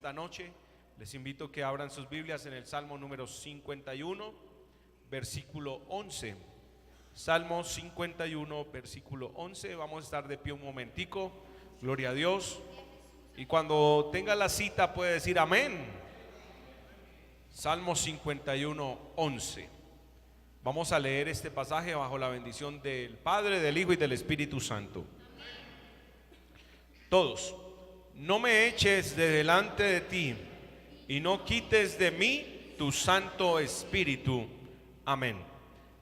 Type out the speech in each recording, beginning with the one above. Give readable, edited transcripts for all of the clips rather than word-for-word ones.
esta noche. Les invito a que abran sus Biblias en el Salmo número 51, versículo 11. Salmo 51, versículo 11. Vamos a estar de pie un momentico. Gloria a Dios. Y cuando tenga la cita puede decir amén. Salmo 51, 11. Vamos a leer este pasaje bajo la bendición del Padre, del Hijo y del Espíritu Santo. Todos. No me eches de delante de ti y no quites de mí tu Santo Espíritu. Amén.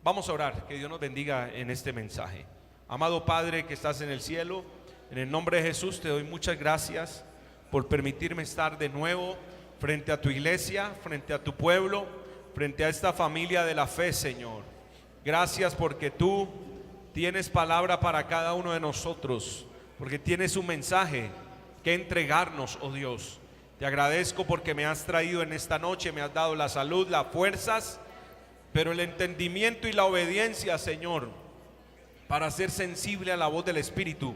Vamos a orar, que Dios nos bendiga en este mensaje. Amado Padre que estás en el cielo, en el nombre de Jesús te doy muchas gracias por permitirme estar de nuevo frente a tu iglesia, frente a tu pueblo, frente a esta familia de la fe, Señor. Gracias porque tú tienes palabra para cada uno de nosotros, porque tienes un mensaje que entregarnos, oh Dios. Te agradezco porque me has traído en esta noche, me has dado la salud, las fuerzas, pero el entendimiento y la obediencia, Señor, para ser sensible a la voz del Espíritu,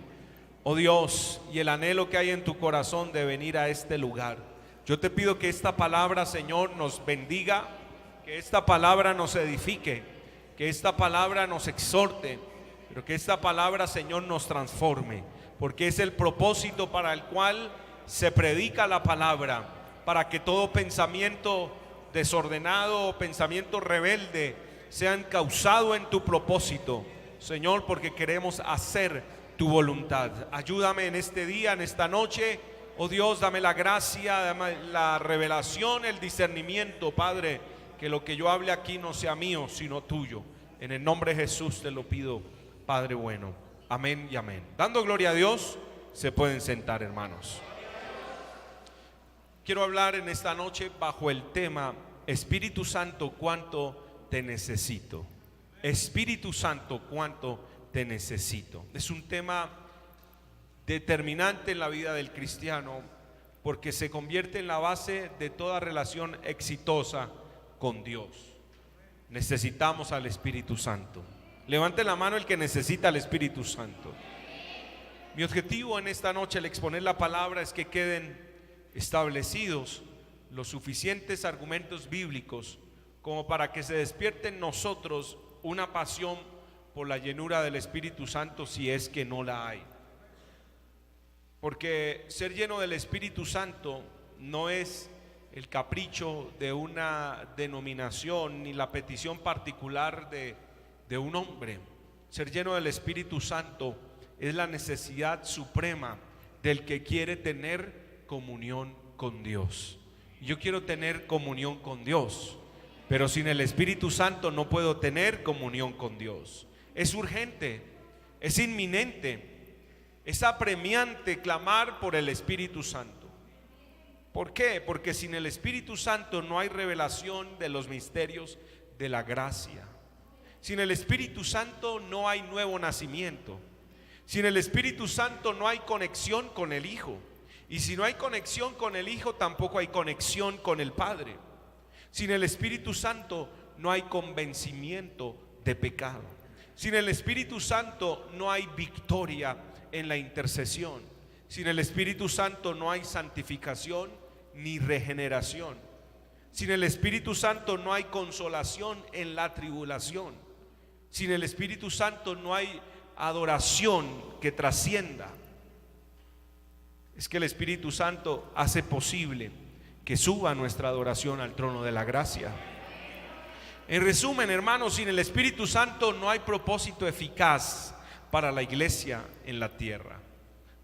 oh Dios, y el anhelo que hay en tu corazón de venir a este lugar. Yo te pido que esta palabra, Señor, nos bendiga, que esta palabra nos edifique, que esta palabra nos exhorte, pero que esta palabra, Señor, nos transforme, porque es el propósito para el cual se predica la palabra, para que todo pensamiento desordenado o pensamiento rebelde sea encauzado en tu propósito, Señor, porque queremos hacer tu voluntad. Ayúdame en este día, en esta noche, oh Dios, dame la gracia, dame la revelación, el discernimiento, Padre, que lo que yo hable aquí no sea mío, sino tuyo. En el nombre de Jesús te lo pido, Padre bueno. Amén y amén. Dando gloria a Dios, se pueden sentar, hermanos. Quiero hablar en esta noche bajo el tema Espíritu Santo, ¿cuánto te necesito? Espíritu Santo, ¿cuánto te necesito? Es un tema determinante en la vida del cristiano, porque se convierte en la base de toda relación exitosa con Dios. Necesitamos al Espíritu Santo. Levante la mano el que necesita al Espíritu Santo. Mi objetivo en esta noche al exponer la palabra es que queden establecidos los suficientes argumentos bíblicos como para que se despierte en nosotros una pasión por la llenura del Espíritu Santo, si es que no la hay. Porque ser lleno del Espíritu Santo no es el capricho de una denominación ni la petición particular de un hombre. Ser lleno del Espíritu Santo es la necesidad suprema del que quiere tener comunión con Dios. Yo quiero tener comunión con Dios, pero sin el Espíritu Santo no puedo tener comunión con Dios. Es urgente, es inminente, es apremiante clamar por el Espíritu Santo. ¿Por qué? Porque sin el Espíritu Santo no hay revelación de los misterios de la gracia. Sin el Espíritu Santo no hay nuevo nacimiento. Sin el Espíritu Santo no hay conexión con el Hijo. Y si no hay conexión con el Hijo, tampoco hay conexión con el Padre. Sin el Espíritu Santo no hay convencimiento de pecado. Sin el Espíritu Santo no hay victoria en la intercesión. Sin el Espíritu Santo no hay santificación ni regeneración. Sin el Espíritu Santo no hay consolación en la tribulación. Sin el Espíritu Santo no hay adoración que trascienda. Es que el Espíritu Santo hace posible que suba nuestra adoración al trono de la gracia. En resumen, hermanos, sin el Espíritu Santo no hay propósito eficaz para la iglesia en la tierra.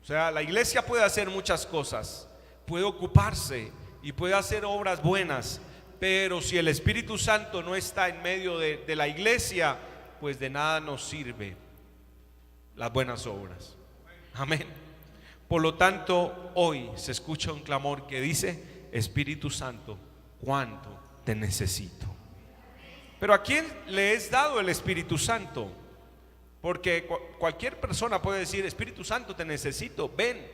O sea, la iglesia puede hacer muchas cosas, puede ocuparse y puede hacer obras buenas, pero si el Espíritu Santo no está en medio de la iglesia, pues de nada nos sirve las buenas obras. Amén. Por lo tanto, hoy se escucha un clamor que dice: Espíritu Santo, ¿cuánto te necesito? Pero ¿a quién le es dado el Espíritu Santo? Porque cualquier persona puede decir: Espíritu Santo, te necesito, ven.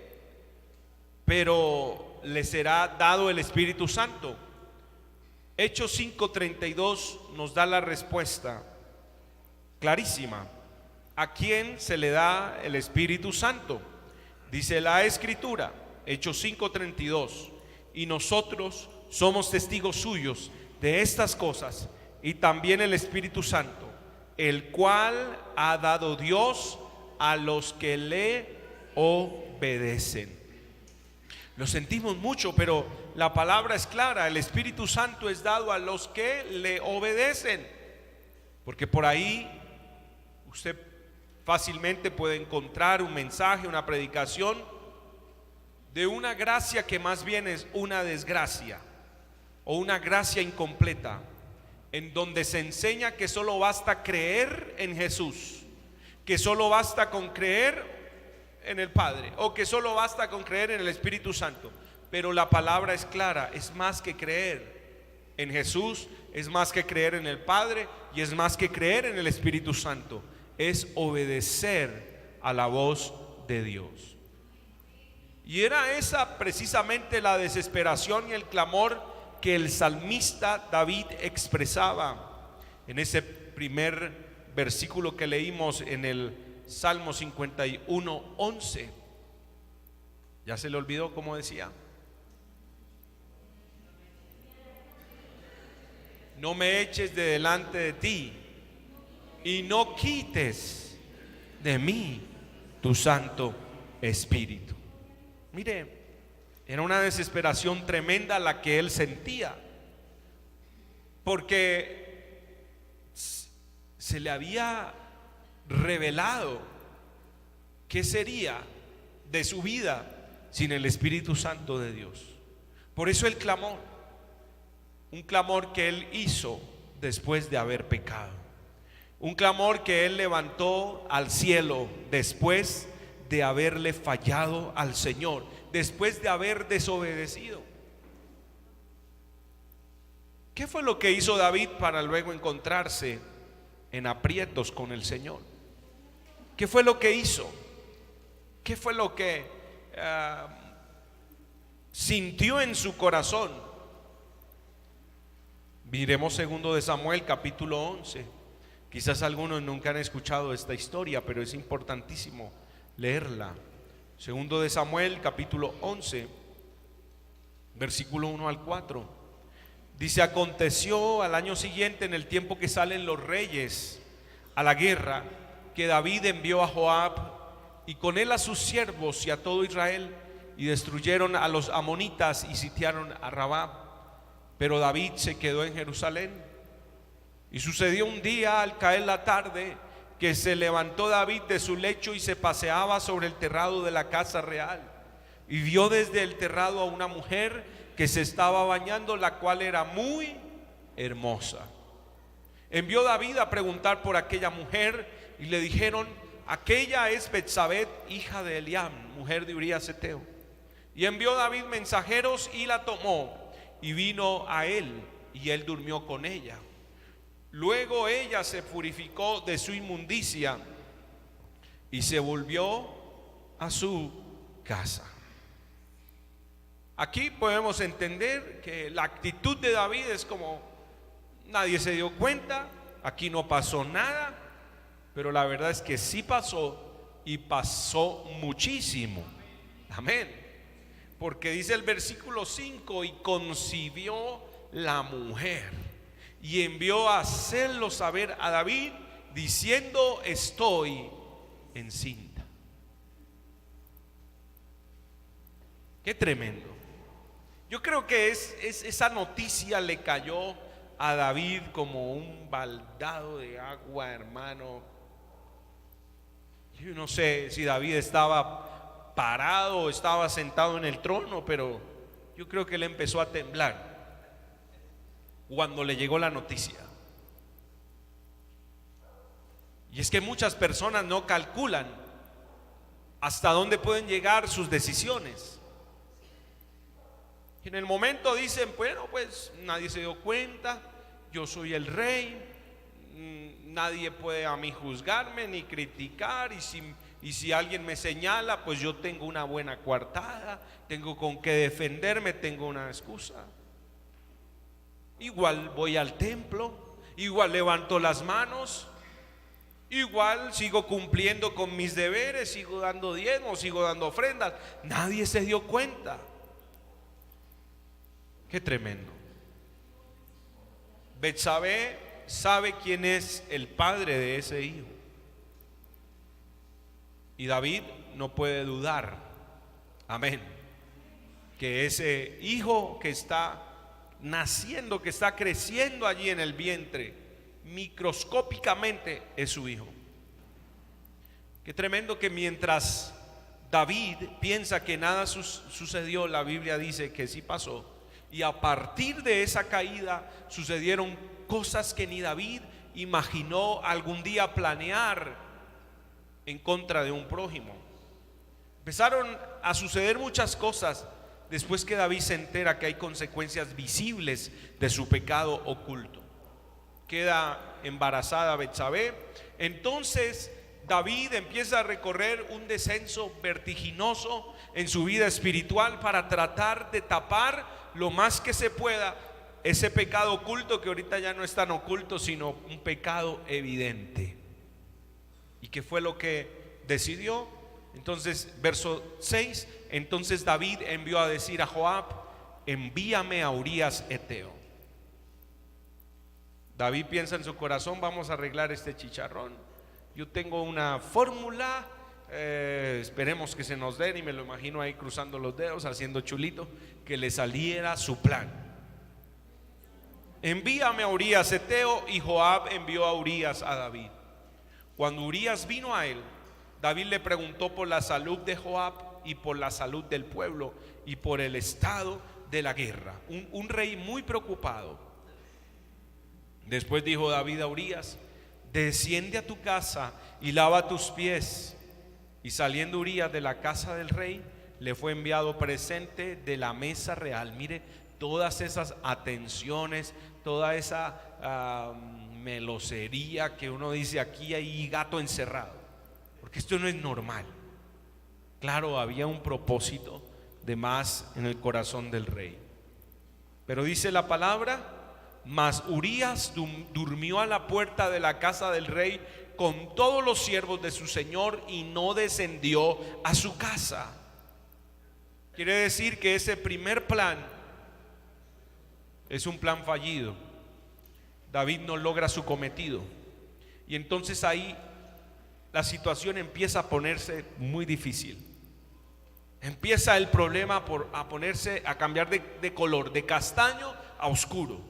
Pero ¿le será dado el Espíritu Santo? Hechos 5:32 nos da la respuesta clarísima. ¿A quién se le da el Espíritu Santo? Dice la Escritura, Hechos 5:32: y nosotros somos testigos suyos de estas cosas, y también el Espíritu Santo, el cual ha dado Dios a los que le obedecen. Lo sentimos mucho, pero la palabra es clara: el Espíritu Santo es dado a los que le obedecen. Porque por ahí usted fácilmente puede encontrar un mensaje, una predicación de una gracia que más bien es una desgracia o una gracia incompleta, en donde se enseña que solo basta creer en Jesús, que solo basta con creer en el Padre, o que solo basta con creer en el Espíritu Santo. Pero la palabra es clara: es más que creer en Jesús, es más que creer en el Padre, y es más que creer en el Espíritu Santo. Es obedecer a la voz de Dios. Y era esa precisamente la desesperación y el clamor que el salmista David expresaba en ese primer versículo que leímos en el Salmo 51:11. ¿Ya se le olvidó cómo decía? No me eches de delante de ti y no quites de mí tu Santo Espíritu. Mire, era una desesperación tremenda la que él sentía, porque se le había revelado qué sería de su vida sin el Espíritu Santo de Dios. Por eso el clamor, un clamor que él hizo después de haber pecado, un clamor que él levantó al cielo después de haberle fallado al Señor, después de haber desobedecido. ¿Qué fue lo que hizo David para luego encontrarse en aprietos con el Señor? ¿Qué fue lo que hizo? ¿Qué fue lo que sintió en su corazón? Miremos 2 de Samuel capítulo 11. Quizás algunos nunca han escuchado esta historia, pero es importantísimo leerla. 2 de Samuel capítulo 11, versículo 1 al 4. Dice: aconteció al año siguiente, en el tiempo que salen los reyes a la guerra, que David envió a Joab y con él a sus siervos y a todo Israel, y destruyeron a los amonitas y sitiaron a Rabá. Pero David se quedó en Jerusalén. Y sucedió un día, al caer la tarde, que se levantó David de su lecho y se paseaba sobre el terrado de la casa real, y vio desde el terrado a una mujer que se estaba bañando, la cual era muy hermosa. Envió David a preguntar por aquella mujer, y le dijeron: aquella es Betsabé, hija de Eliam, mujer de Urías Heteo. Y envió David mensajeros y la tomó, y vino a él, y él durmió con ella. Luego ella se purificó de su inmundicia y se volvió a su casa. Aquí podemos entender que la actitud de David es como: nadie se dio cuenta, aquí no pasó nada. Pero la verdad es que sí pasó, y pasó muchísimo. Amén. Porque dice el versículo 5: y concibió la mujer y envió a hacerlo saber a David, diciendo: estoy encinta. Qué tremendo. Yo creo que esa noticia le cayó a David como un baldado de agua, hermano. Yo no sé si David estaba parado o estaba sentado en el trono, pero yo creo que él empezó a temblar cuando le llegó la noticia. Y es que muchas personas no calculan hasta dónde pueden llegar sus decisiones. En el momento dicen: bueno, pues nadie se dio cuenta, yo soy el rey, nadie puede a mí juzgarme ni criticar, y si alguien me señala, pues yo tengo una buena coartada, tengo con qué defenderme, tengo una excusa. Igual voy al templo, igual levanto las manos, igual sigo cumpliendo con mis deberes, sigo dando diezmos, sigo dando ofrendas. Nadie se dio cuenta. Qué tremendo. Betsabé sabe quién es el padre de ese hijo. Y David no puede dudar, amén, que ese hijo que está naciendo, que está creciendo allí en el vientre, microscópicamente es su hijo. Qué tremendo que mientras David piensa que nada sucedió, la Biblia dice que sí pasó. Y a partir de esa caída sucedieron cosas que ni David imaginó algún día planear en contra de un prójimo. Empezaron a suceder muchas cosas después que David se entera que hay consecuencias visibles de su pecado oculto. Queda embarazada Betsabé. Entonces David empieza a recorrer un descenso vertiginoso en su vida espiritual para tratar de tapar lo más que se pueda ese pecado oculto, que ahorita ya no es tan oculto, sino un pecado evidente. ¿Y qué fue lo que decidió? Entonces, verso 6, entonces David envió a decir a Joab: envíame a Urías Eteo. David piensa en su corazón: vamos a arreglar este chicharrón. Yo tengo una fórmula, esperemos que se nos den. Y me lo imagino ahí cruzando los dedos, haciendo chulito, que le saliera su plan. Envíame a Urías Eteo. Y Joab envió a Urías a David. Cuando Urías vino a él, David le preguntó por la salud de Joab y por la salud del pueblo y por el estado de la guerra. Un rey muy preocupado. Después dijo David a Urías: desciende a tu casa y lava tus pies. Y saliendo Urías de la casa del rey, le fue enviado presente de la mesa real. Mire todas esas atenciones, toda esa melosería que uno dice: aquí hay gato encerrado, porque esto no es normal. Claro, había un propósito de más en el corazón del rey. Pero dice la palabra: mas Urías durmió a la puerta de la casa del rey con todos los siervos de su señor y no descendió a su casa. Quiere decir que ese primer plan es un plan fallido. David no logra su cometido. Y entonces ahí la situación empieza a ponerse muy difícil. Empieza el problema a cambiar de color, de castaño a oscuro.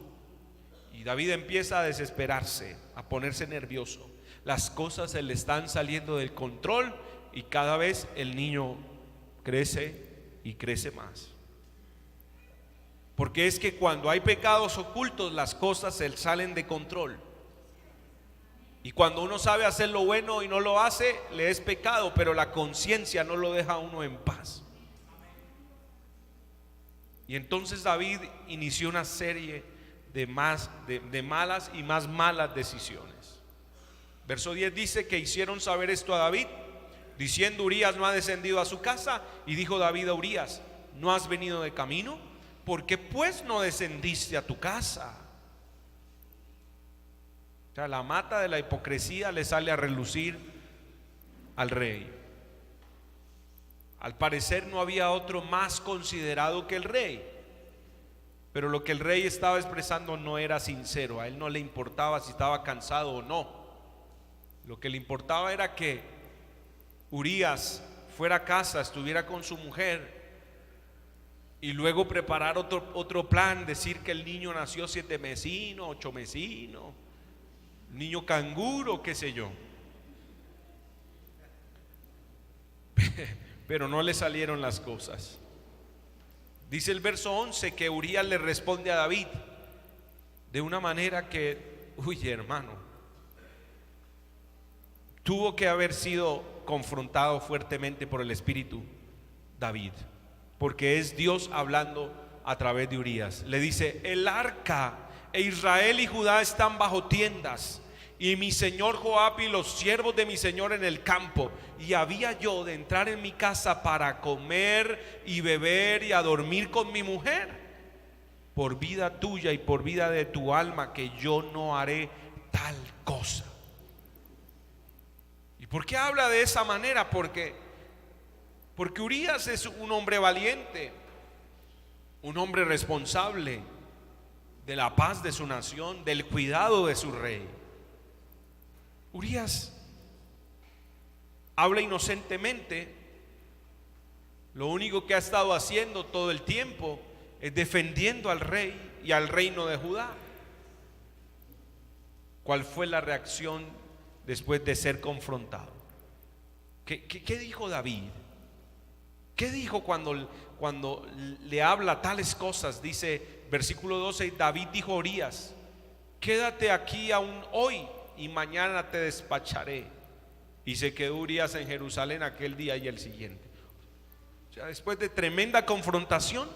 Y David empieza a desesperarse, a ponerse nervioso. Las cosas se le están saliendo del control y cada vez el niño crece y crece más. Porque es que cuando hay pecados ocultos, las cosas se salen de control. Y cuando uno sabe hacer lo bueno y no lo hace, le es pecado, pero la conciencia no lo deja a uno en paz. Y entonces David inició una serie de malas y más malas decisiones. Verso 10 dice que hicieron saber esto a David, diciendo: Urías no ha descendido a su casa. Y dijo David a Urías: ¿no has venido de camino? ¿Por qué pues no descendiste a tu casa? O sea, la mata de la hipocresía le sale a relucir al rey. Al parecer no había otro más considerado que el rey, pero lo que el rey estaba expresando no era sincero. A él no le importaba si estaba cansado o no. Lo que le importaba era que Urías fuera a casa, estuviera con su mujer, y luego preparar otro plan, decir que el niño nació 7 mesino, 8 mesino, niño canguro, qué sé yo. Pero no le salieron las cosas. Dice el verso 11 que Urías le responde a David de una manera que, uy, hermano, tuvo que haber sido confrontado fuertemente por el Espíritu David, porque es Dios hablando a través de Urías. Le dice: el arca e Israel y Judá están bajo tiendas, y mi señor Joab y los siervos de mi señor en el campo. Y había yo de entrar en mi casa para comer y beber y a dormir con mi mujer. Por vida tuya y por vida de tu alma, que yo no haré tal cosa. ¿Y por qué habla de esa manera? Porque Urías es un hombre valiente. un hombre responsable de la paz de su nación, del cuidado de su rey. Urías habla inocentemente. Lo único que ha estado haciendo todo el tiempo es defendiendo al rey y al reino de Judá. ¿Cuál fue la reacción después de ser confrontado? ¿Qué dijo David? ¿Qué dijo cuando le habla tales cosas? Dice versículo 12, David dijo a Urías: quédate aquí aún hoy y mañana te despacharé. Y se quedó Urías en Jerusalén aquel día y el siguiente. O sea, después de tremenda confrontación,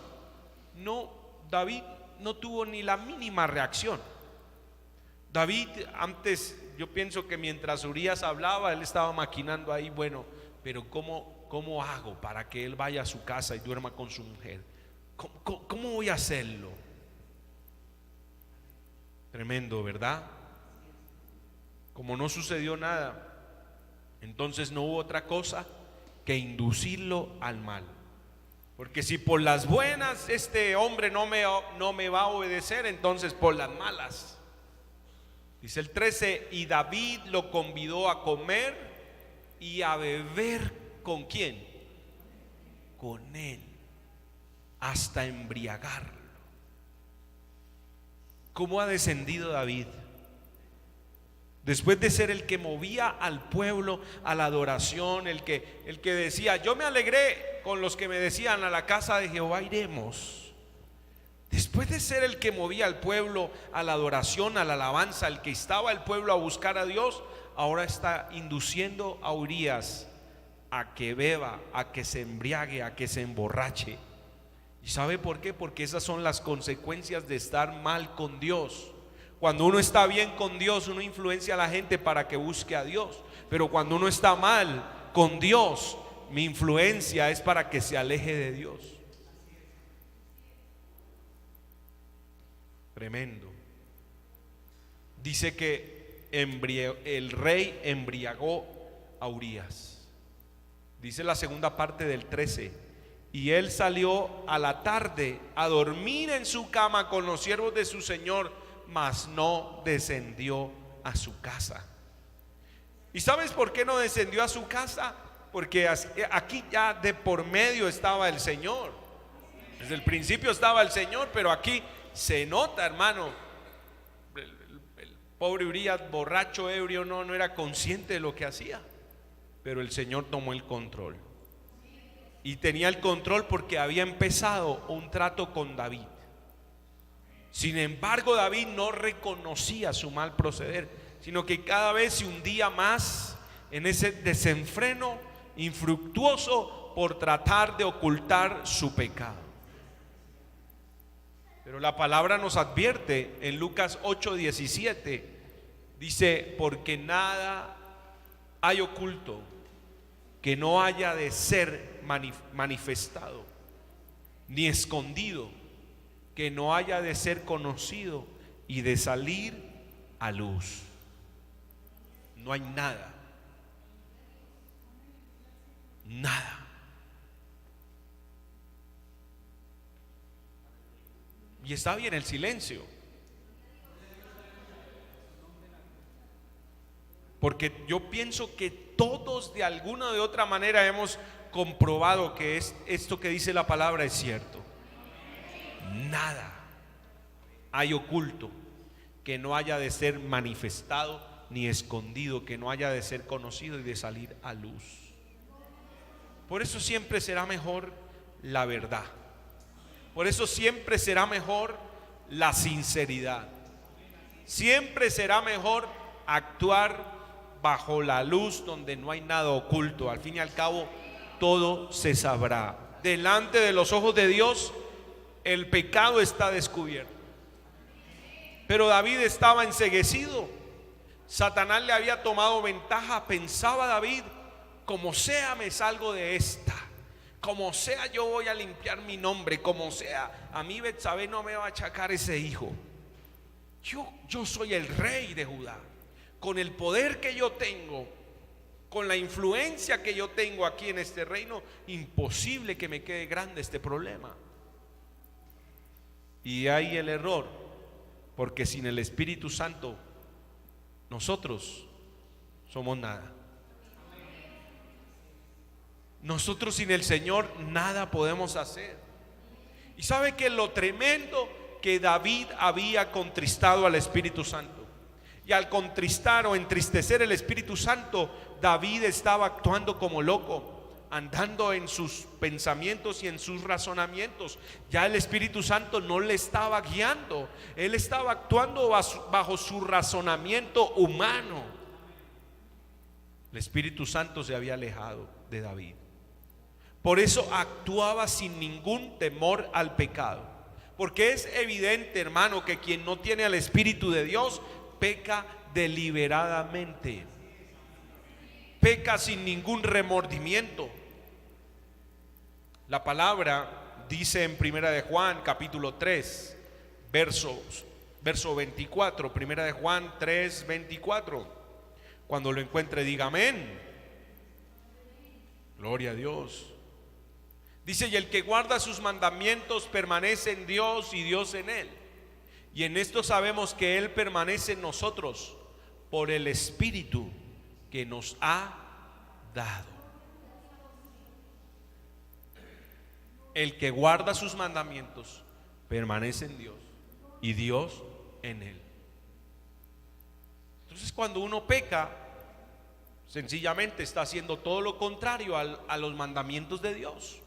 David no tuvo ni la mínima reacción. David antes, yo pienso que mientras Urías hablaba, él estaba maquinando ahí, bueno, pero ¿cómo hago para que él vaya a su casa y duerma con su mujer? ¿Cómo voy a hacerlo? Tremendo, ¿verdad? Como no sucedió nada, entonces no hubo otra cosa que inducirlo al mal. Porque si por las buenas este hombre no me va a obedecer, entonces por las malas. Dice el 13, y David lo convidó a comer y a beber. ¿Con quién? Con él, hasta embriagarlo. ¿Cómo ha descendido David? Después de ser el que movía al pueblo a la adoración, el que decía: yo me alegré con los que me decían, a la casa de Jehová iremos. Después de ser el que movía al pueblo a la adoración, a la alabanza, el que estaba el pueblo a buscar a Dios, ahora está induciendo a Urías a que beba, a que se embriague, a que se emborrache. ¿Y sabe por qué? Porque esas son las consecuencias de estar mal con Dios. Cuando uno está bien con Dios, uno influencia a la gente para que busque a Dios. Pero cuando uno está mal con Dios, mi influencia es para que se aleje de Dios. Tremendo. Dice que el rey embriagó a Urías. Dice la segunda parte del 13: y él salió a la tarde a dormir en su cama con los siervos de su señor, mas no descendió a su casa. ¿Y sabes por qué no descendió a su casa? Porque aquí ya de por medio estaba el Señor. Desde el principio estaba el Señor, pero aquí se nota, hermano, el pobre Urías, borracho, ebrio, no era consciente de lo que hacía. Pero el Señor tomó el control. Y tenía el control porque había empezado un trato con David. Sin embargo, David no reconocía su mal proceder, sino que cada vez se hundía más en ese desenfreno infructuoso por tratar de ocultar su pecado. Pero la palabra nos advierte en Lucas 8:17, dice: porque nada hay oculto que no haya de ser manifestado, ni escondido que no haya de ser conocido y de salir a luz. No hay nada, nada. Y está bien el silencio, porque yo pienso que todos de alguna o de otra manera hemos comprobado que esto que dice la palabra es cierto. Nada hay oculto que no haya de ser manifestado, ni escondido que no haya de ser conocido y de salir a luz. Por eso siempre será mejor la verdad. Por eso siempre será mejor la sinceridad. Siempre será mejor actuar bajo la luz donde no hay nada oculto. Al fin y al cabo, todo se sabrá. Delante de los ojos de Dios, el pecado está descubierto. Pero David estaba enceguecido. Satanás le había tomado ventaja. Pensaba David: como sea me salgo de esta. Como sea yo voy a limpiar mi nombre. Como sea, a mí Betsabé no me va a achacar ese hijo. Yo soy el rey de Judá. Con el poder que yo tengo, con la influencia que yo tengo aquí en este reino, imposible que me quede grande este problema. Y hay el error, porque sin el Espíritu Santo nosotros somos nada. Nosotros sin el Señor nada podemos hacer. Y sabe que lo tremendo, que David había contristado al Espíritu Santo. Y al contristar o entristecer el Espíritu Santo, David estaba actuando como loco, andando en sus pensamientos y en sus razonamientos. Ya el Espíritu Santo no le estaba guiando, él estaba actuando bajo su razonamiento humano. El Espíritu Santo se había alejado de David. Por eso actuaba sin ningún temor al pecado. Porque es evidente, hermano, que quien no tiene al Espíritu de Dios peca deliberadamente, peca sin ningún remordimiento. La palabra dice en Primera de Juan capítulo 3 verso 24, Primera de Juan 3, 24. Cuando lo encuentre diga amén. Gloria a Dios. Dice: y el que guarda sus mandamientos permanece en Dios y Dios en él. Y en esto sabemos que Él permanece en nosotros por el Espíritu que nos ha dado. El que guarda sus mandamientos permanece en Dios y Dios en él. Entonces, cuando uno peca, sencillamente está haciendo todo lo contrario a los mandamientos de Dios.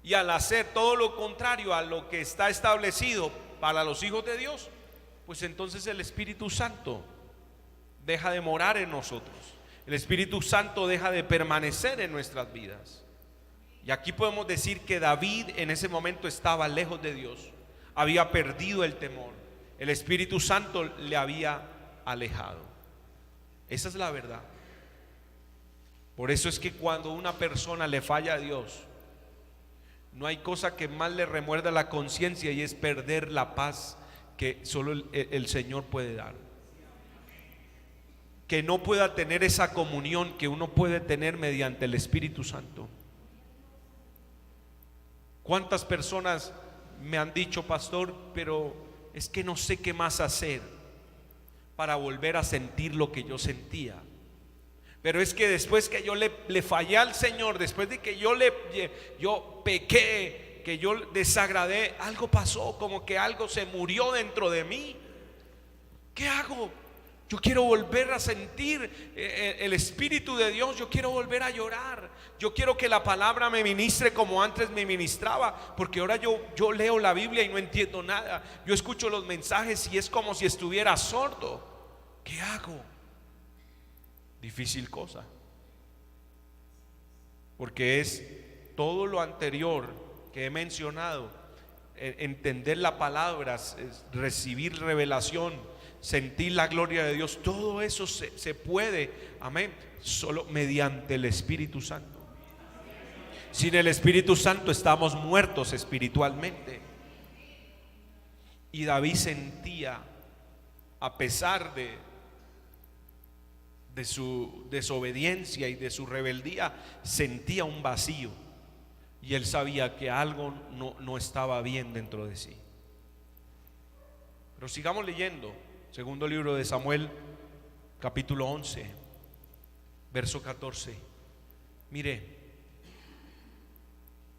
Y al hacer todo lo contrario a lo que está establecido para los hijos de Dios, pues entonces el Espíritu Santo deja de morar en nosotros. El Espíritu Santo deja de permanecer en nuestras vidas. Y aquí podemos decir que David en ese momento estaba lejos de Dios, había perdido el temor. El Espíritu Santo le había alejado. Esa es la verdad. Por eso es que cuando una persona le falla a Dios, no hay cosa que más le remuerda la conciencia, y es perder la paz que solo el Señor puede dar. Que no pueda tener esa comunión que uno puede tener mediante el Espíritu Santo. ¿Cuántas personas me han dicho: pastor, pero es que no sé qué más hacer para volver a sentir lo que yo sentía? Pero es que después que yo le fallé al Señor, después de que yo pequé, que yo desagradé, algo pasó, como que algo se murió dentro de mí. ¿Qué hago? Yo quiero volver a sentir el Espíritu de Dios. Yo quiero volver a llorar. Yo quiero que la palabra me ministre como antes me ministraba, porque ahora yo leo la Biblia y no entiendo nada. Yo escucho los mensajes y es como si estuviera sordo. ¿Qué hago? Difícil cosa, porque es todo lo anterior que he mencionado: entender la palabra, recibir revelación, sentir la gloria de Dios. Todo eso se puede, amén, solo mediante el Espíritu Santo. Sin el Espíritu Santo estamos muertos espiritualmente. Y David sentía, a pesar de su desobediencia y de su rebeldía, sentía un vacío, y él sabía que algo no estaba bien dentro de sí. Pero sigamos leyendo. Segundo libro de Samuel, capítulo 11, verso 14. Mire,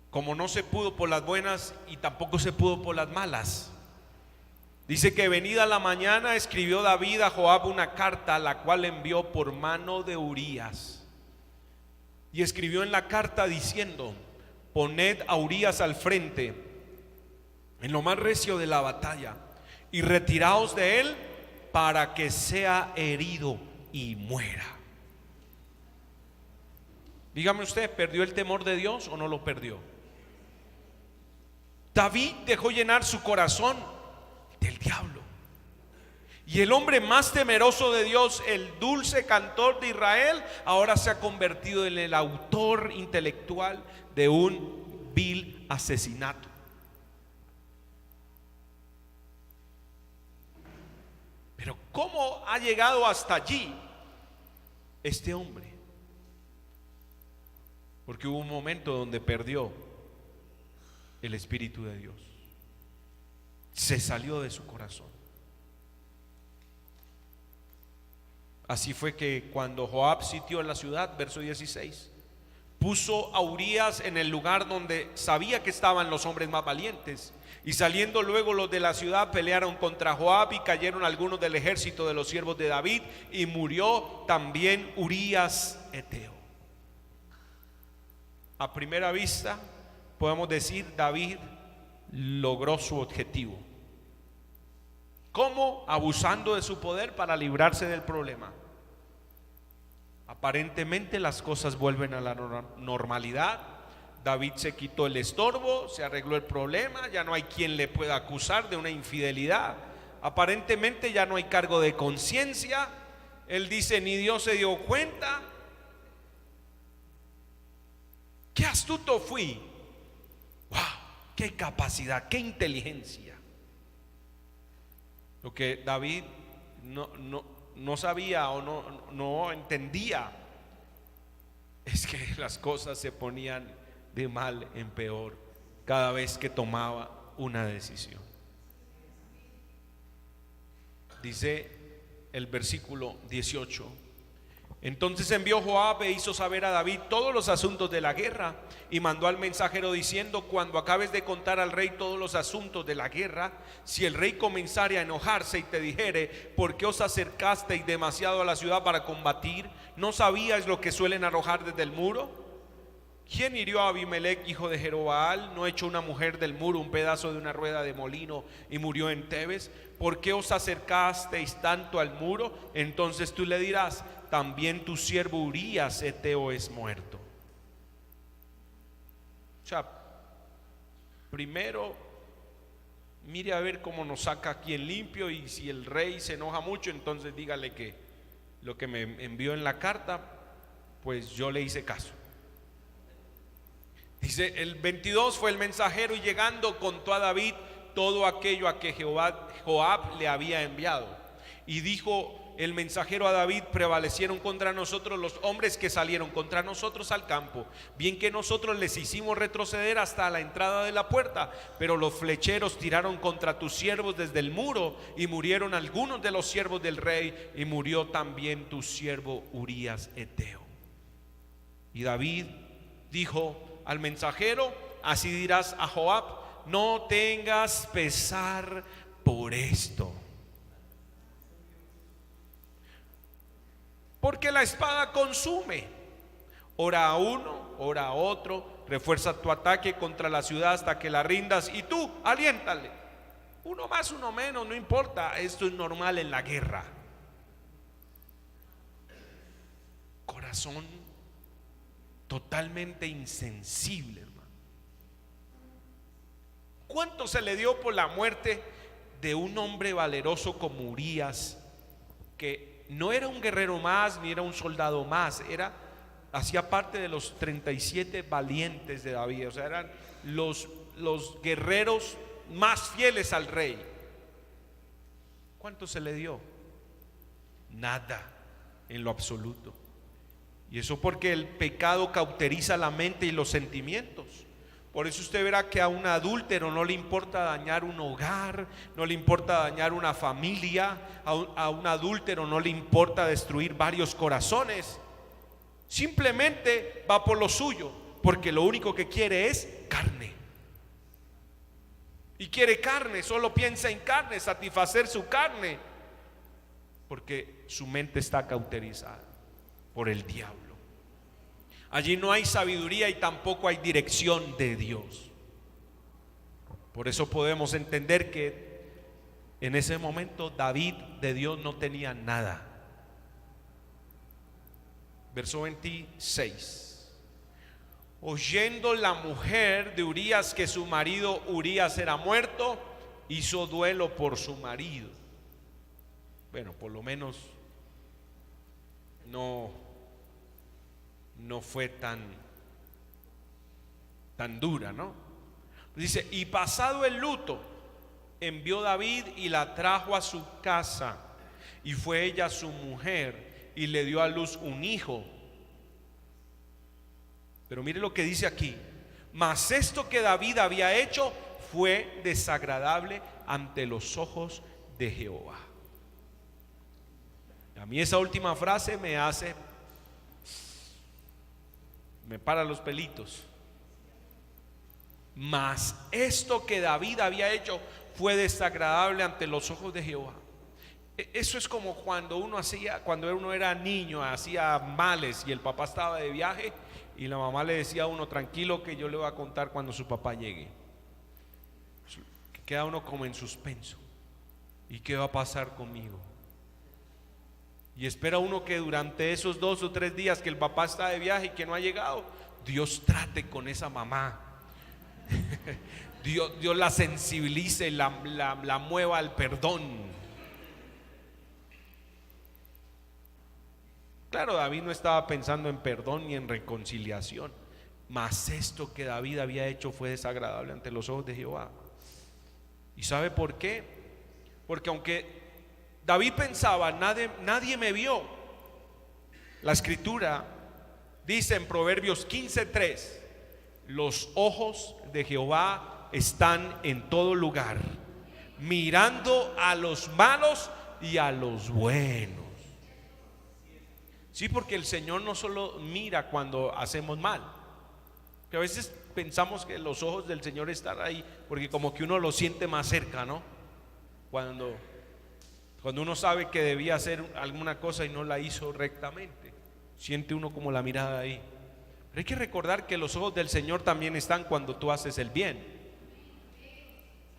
como no se pudo por las buenas y tampoco se pudo por las malas, dice que venida la mañana escribió David a Joab una carta, la cual envió por mano de Urías. Y escribió en la carta diciendo: poned a Urías al frente en lo más recio de la batalla, y retiraos de él para que sea herido y muera. Dígame usted, ¿perdió el temor de Dios o no lo perdió? David dejó llenar su corazón del diablo. Y el hombre más temeroso de Dios, el dulce cantor de Israel, ahora se ha convertido en el autor intelectual de un vil asesinato. Pero ¿cómo ha llegado hasta allí este hombre? Porque hubo un momento donde perdió el Espíritu de Dios. se salió de su corazón. Así fue que cuando Joab sitió la ciudad, verso 16, puso a Urías en el lugar donde sabía que estaban los hombres más valientes. Y saliendo luego los de la ciudad pelearon contra Joab y cayeron algunos del ejército de los siervos de David, y murió también Urías eteo. A primera vista podemos decir, David logró su objetivo. ¿Cómo? Abusando de su poder para librarse del problema. Aparentemente las cosas vuelven a la normalidad. David se quitó el estorbo, se arregló el problema, ya no hay quien le pueda acusar de una infidelidad. Aparentemente ya no hay cargo de conciencia. Él dice, ni Dios se dio cuenta. Qué astuto fui. Wow, qué capacidad, qué inteligencia. Lo que David no sabía o no entendía es que las cosas se ponían de mal en peor cada vez que tomaba una decisión. Dice el versículo 18: entonces envió Joab e hizo saber a David todos los asuntos de la guerra, y mandó al mensajero diciendo: cuando acabes de contar al rey todos los asuntos de la guerra, si el rey comenzare a enojarse y te dijere: ¿por qué os acercasteis demasiado a la ciudad para combatir? ¿No sabíais lo que suelen arrojar desde el muro? ¿Quién hirió a Abimelech, hijo de Jerobaal? ¿No echó una mujer del muro un pedazo de una rueda de molino y murió en Tebes? ¿Por qué os acercasteis tanto al muro? Entonces tú le dirás: también tu siervo Urías eteo es muerto. O sea, primero mire a ver cómo nos saca aquí en limpio, y si el rey se enoja mucho, entonces dígale que lo que me envió en la carta, pues yo le hice caso. Dice el 22: fue el mensajero y llegando contó a David todo aquello a que Joab le había enviado. Y dijo el mensajero a David: prevalecieron contra nosotros los hombres que salieron contra nosotros al campo, bien que nosotros les hicimos retroceder hasta la entrada de la puerta, pero los flecheros tiraron contra tus siervos desde el muro, y murieron algunos de los siervos del rey, y murió también tu siervo Urías eteo. Y David dijo al mensajero: así dirás a Joab: no tengas pesar por esto, porque la espada consume. Ora a uno, ora a otro, refuerza tu ataque contra la ciudad hasta que la rindas, y tú aliéntale. Uno más, uno menos, no importa, esto es normal en la guerra. Corazón totalmente insensible, hermano. ¿Cuánto se le dio por la muerte de un hombre valeroso como Urías, que no era un guerrero más ni era un soldado más, hacía parte de los 37 valientes de David? O sea, eran los guerreros más fieles al rey. ¿Cuánto se le dio? Nada, en lo absoluto. Y eso porque el pecado cauteriza la mente y los sentimientos. Por eso usted verá que a un adúltero no le importa dañar un hogar, no le importa dañar una familia. A un adúltero no le importa destruir varios corazones. Simplemente va por lo suyo, porque lo único que quiere es carne. Y quiere carne, solo piensa en carne, satisfacer su carne, porque su mente está cauterizada por el diablo. Allí no hay sabiduría y tampoco hay dirección de Dios. Por eso podemos entender que en ese momento David de Dios no tenía nada. Verso 26: oyendo la mujer de Urías que su marido Urías era muerto, hizo duelo por su marido. Bueno, por lo menos no fue tan dura, ¿no? Dice: y pasado el luto, envió David y la trajo a su casa, y fue ella su mujer, y le dio a luz un hijo. Pero mire lo que dice aquí: mas esto que David había hecho fue desagradable ante los ojos de Jehová. A mí esa última frase me para los pelitos. Mas esto que David había hecho fue desagradable ante los ojos de Jehová. Eso es como cuando uno era niño, hacía males y el papá estaba de viaje y la mamá le decía a uno: tranquilo, que yo le voy a contar cuando su papá llegue. Queda uno como en suspenso. ¿Y qué va a pasar conmigo? Y espera uno que durante esos 2 o 3 días que el papá está de viaje y que no ha llegado, Dios trate con esa mamá. Dios la sensibilice, la mueva al perdón. Claro, David no estaba pensando en perdón ni en reconciliación, mas esto que David había hecho fue desagradable ante los ojos de Jehová. ¿Y sabe por qué? Porque aunque David pensaba: nadie me vio, la escritura dice en Proverbios 15:3: los ojos de Jehová están en todo lugar, mirando a los malos y a los buenos. Sí, porque el Señor no solo mira cuando hacemos mal, que a veces pensamos que los ojos del Señor están ahí porque como que uno lo siente más cerca, ¿no? Cuando uno sabe que debía hacer alguna cosa y no la hizo rectamente, siente uno como la mirada ahí. Pero hay que recordar que los ojos del Señor también están cuando tú haces el bien,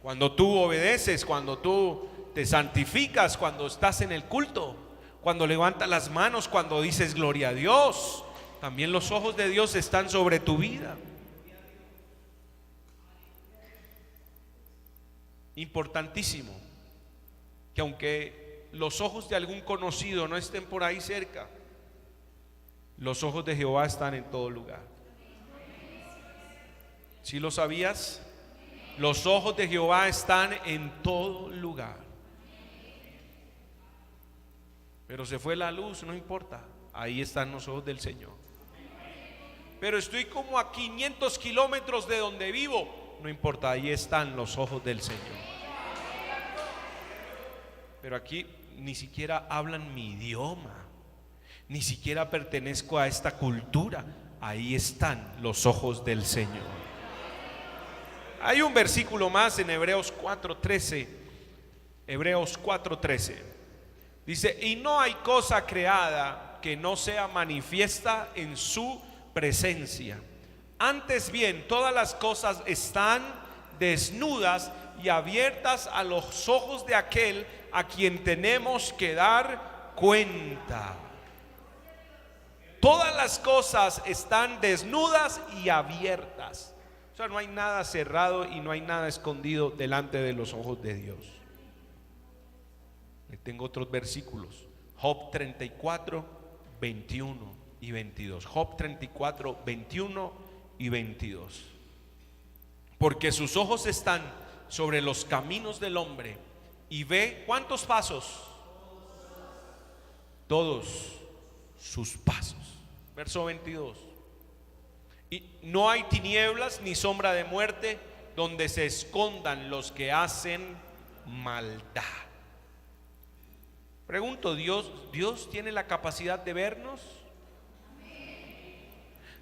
cuando tú obedeces, cuando tú te santificas, cuando estás en el culto, cuando levantas las manos, cuando dices gloria a Dios. También los ojos de Dios están sobre tu vida. Importantísimo que aunque los ojos de algún conocido no estén por ahí cerca, los ojos de Jehová están en todo lugar. ¿Sí lo sabías? Los ojos de Jehová están en todo lugar. Pero se fue la luz, no importa, ahí están los ojos del Señor. Pero estoy como a 500 kilómetros de donde vivo, no importa, ahí están los ojos del Señor. Pero aquí ni siquiera hablan mi idioma, ni siquiera pertenezco a esta cultura. Ahí están los ojos del Señor. Hay un versículo más en Hebreos 4:13. Hebreos 4:13 dice: y no hay cosa creada que no sea manifiesta en su presencia. Antes bien, todas las cosas están desnudas y abiertas a los ojos de aquel a quien tenemos que dar cuenta. Todas las cosas están desnudas y abiertas. O sea, no hay nada cerrado y no hay nada escondido delante de los ojos de Dios. Le tengo otros versículos. Job 34, 21 y 22. Job 34, 21 y 22. Porque sus ojos están sobre los caminos del hombre y ve, ¿cuántos pasos? Todos sus pasos. Verso 22. Y no hay tinieblas ni sombra de muerte donde se escondan los que hacen maldad. Pregunto, ¿Dios tiene la capacidad de vernos?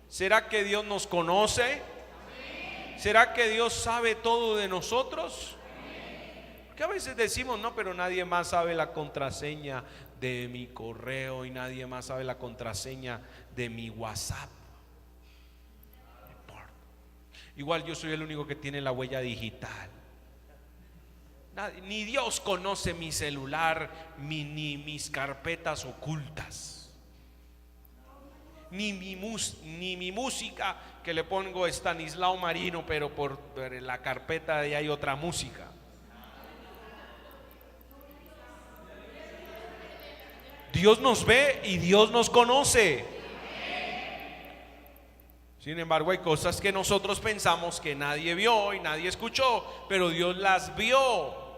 ¿Será que Dios nos conoce? ¿Será que Dios sabe todo de nosotros? Porque a veces decimos: no, pero nadie más sabe la contraseña de mi correo y nadie más sabe la contraseña de mi WhatsApp. No importa. Igual yo soy el único que tiene la huella digital. Ni Dios conoce mi celular, ni mis carpetas ocultas, ni mi música, que le pongo Estanislao Marino, pero por la carpeta de ahí hay otra música. Dios nos ve y Dios nos conoce. Sin embargo, hay cosas que nosotros pensamos que nadie vio y nadie escuchó, pero Dios las vio.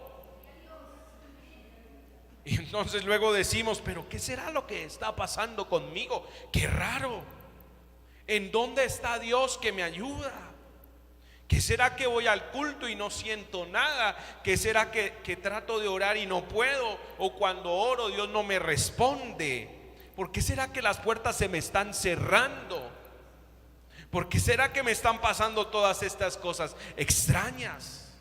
Y entonces luego decimos: pero ¿qué será lo que está pasando conmigo? Qué raro. ¿En dónde está Dios que me ayuda? ¿Qué será que voy al culto y no siento nada? ¿Qué será que trato de orar y no puedo? O cuando oro Dios no me responde. ¿Por qué será que las puertas se me están cerrando? ¿Por qué será que me están pasando todas estas cosas extrañas?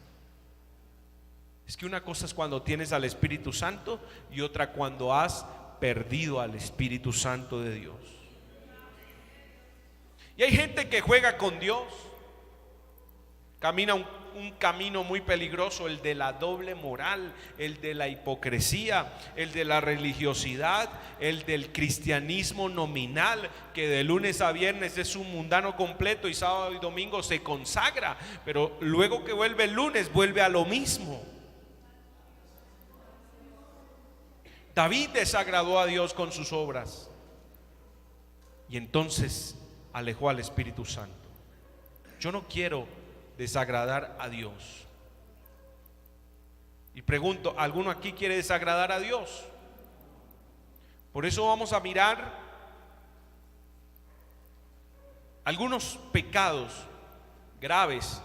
Es que una cosa es cuando tienes al Espíritu Santo y otra cuando has perdido al Espíritu Santo de Dios. Y hay gente que juega con Dios, camina un camino muy peligroso, el de la doble moral, el de la hipocresía, el de la religiosidad, el del cristianismo nominal, que de lunes a viernes es un mundano completo y sábado y domingo se consagra, pero luego que vuelve el lunes vuelve a lo mismo. David desagradó a Dios con sus obras y entonces alejó al Espíritu Santo. Yo no quiero desagradar a Dios. Y pregunto, ¿alguno aquí quiere desagradar a Dios? Por eso vamos a mirar algunos pecados graves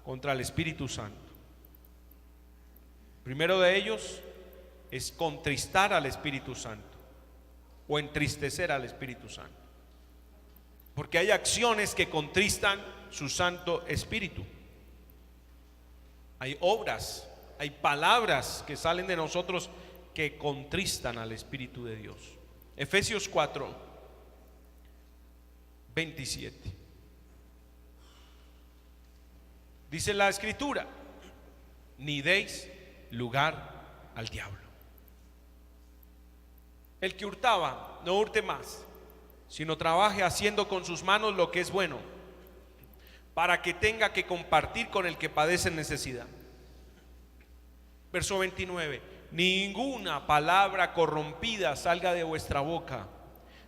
contra el Espíritu Santo. Primero de ellos es contristar al Espíritu Santo o entristecer al Espíritu Santo, porque hay acciones que contristan su Santo Espíritu. Hay obras, hay palabras que salen de nosotros que contristan al Espíritu de Dios. Efesios 4, 27. Dice la Escritura: ni deis lugar al diablo. El que hurtaba, no hurte más, sino trabaje haciendo con sus manos lo que es bueno, para que tenga que compartir con el que padece necesidad. Verso 29. Ninguna palabra corrompida salga de vuestra boca,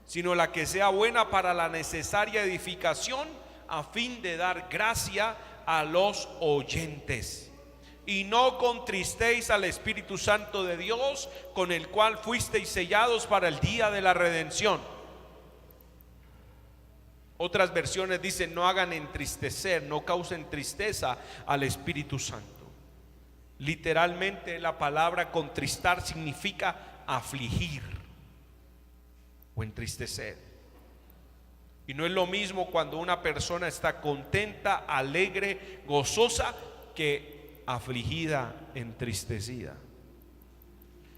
sino la que sea buena para la necesaria edificación, a fin de dar gracia a los oyentes. Y no contristéis al Espíritu Santo de Dios, con el cual fuisteis sellados para el día de la redención. Otras versiones dicen: no hagan entristecer, no causen tristeza al Espíritu Santo. Literalmente la palabra contristar significa afligir o entristecer. Y no es lo mismo cuando una persona está contenta, alegre, gozosa, que afligida, entristecida.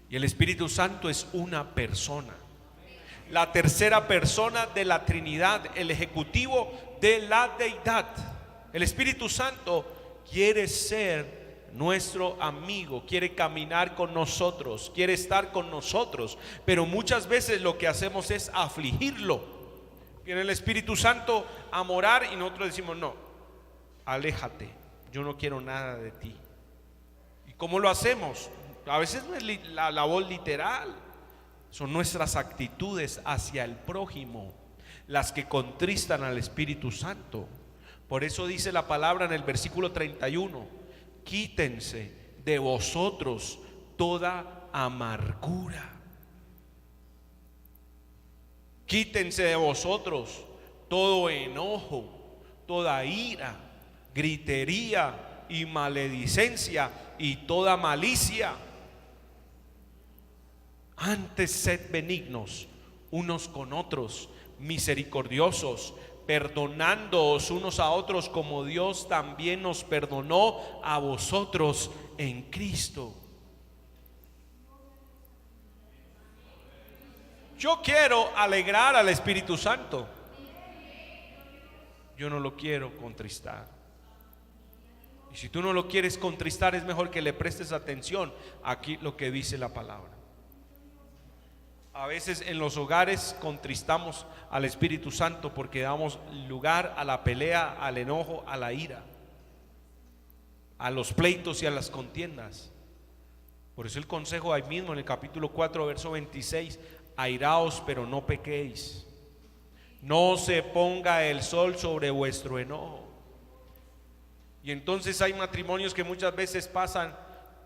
Y el Espíritu Santo es una persona, la tercera persona de la Trinidad, el ejecutivo de la deidad. El Espíritu Santo quiere ser nuestro amigo, quiere caminar con nosotros, quiere estar con nosotros, pero muchas veces lo que hacemos es afligirlo. Viene el Espíritu Santo a morar y nosotros decimos: no, aléjate, yo no quiero nada de ti. ¿Y cómo lo hacemos? A veces no es la voz literal, son nuestras actitudes hacia el prójimo las que contristan al Espíritu Santo. Por eso dice la palabra en el versículo 31: quítense de vosotros toda amargura. Quítense de vosotros todo enojo, toda ira, gritería y maledicencia y toda malicia. Antes sed benignos unos con otros, misericordiosos, perdonándoos unos a otros como Dios también nos perdonó a vosotros en Cristo. Yo quiero alegrar al Espíritu Santo, yo no lo quiero contristar. Y si tú no lo quieres contristar, es mejor que le prestes atención aquí lo que dice la palabra. A veces en los hogares contristamos al Espíritu Santo porque damos lugar a la pelea, al enojo, a la ira, a los pleitos y a las contiendas. Por eso el consejo ahí mismo en el capítulo 4 verso 26: airaos pero no pequéis, no se ponga el sol sobre vuestro enojo. Y entonces hay matrimonios que muchas veces pasan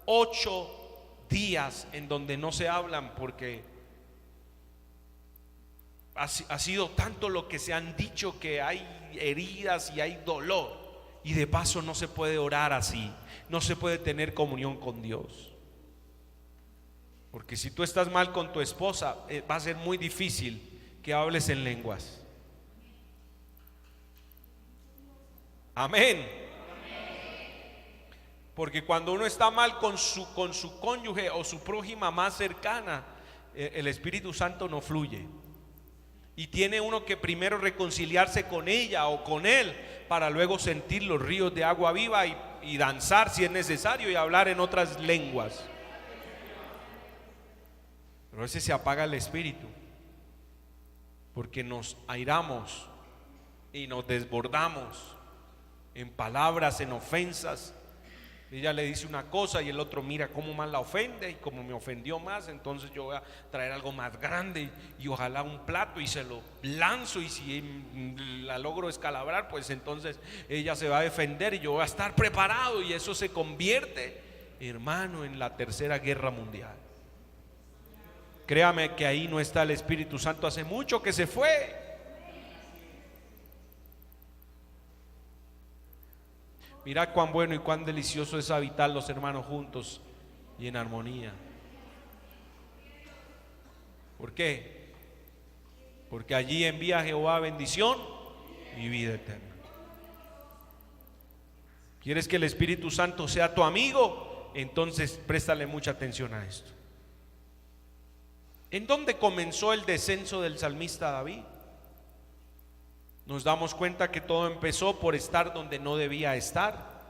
8 días en donde no se hablan porque ha sido tanto lo que se han dicho que hay heridas y hay dolor. Y de paso no se puede orar así, no se puede tener comunión con Dios. Porque si tú estás mal con tu esposa, va a ser muy difícil que hables en lenguas. Amén. Porque cuando uno está mal con su cónyuge o su prójima más cercana, el Espíritu Santo no fluye. Y tiene uno que primero reconciliarse con ella o con él para luego sentir los ríos de agua viva y danzar si es necesario y hablar en otras lenguas. Pero a veces se apaga el espíritu porque nos airamos y nos desbordamos en palabras, en ofensas. Ella le dice una cosa y el otro mira cómo más la ofende, y como me ofendió más, entonces yo voy a traer algo más grande y ojalá un plato y se lo lanzo, y si la logro escalabrar, pues entonces ella se va a defender y yo voy a estar preparado, y eso se convierte, hermano, en la tercera guerra mundial. Créame que ahí no está el Espíritu Santo, hace mucho que se fue. Mirad cuán bueno y cuán delicioso es habitar los hermanos juntos y en armonía. ¿Por qué? Porque allí envía Jehová bendición y vida eterna. ¿Quieres que el Espíritu Santo sea tu amigo? Entonces préstale mucha atención a esto. ¿En dónde comenzó el descenso del salmista David? Nos damos cuenta que todo empezó por estar donde no debía estar.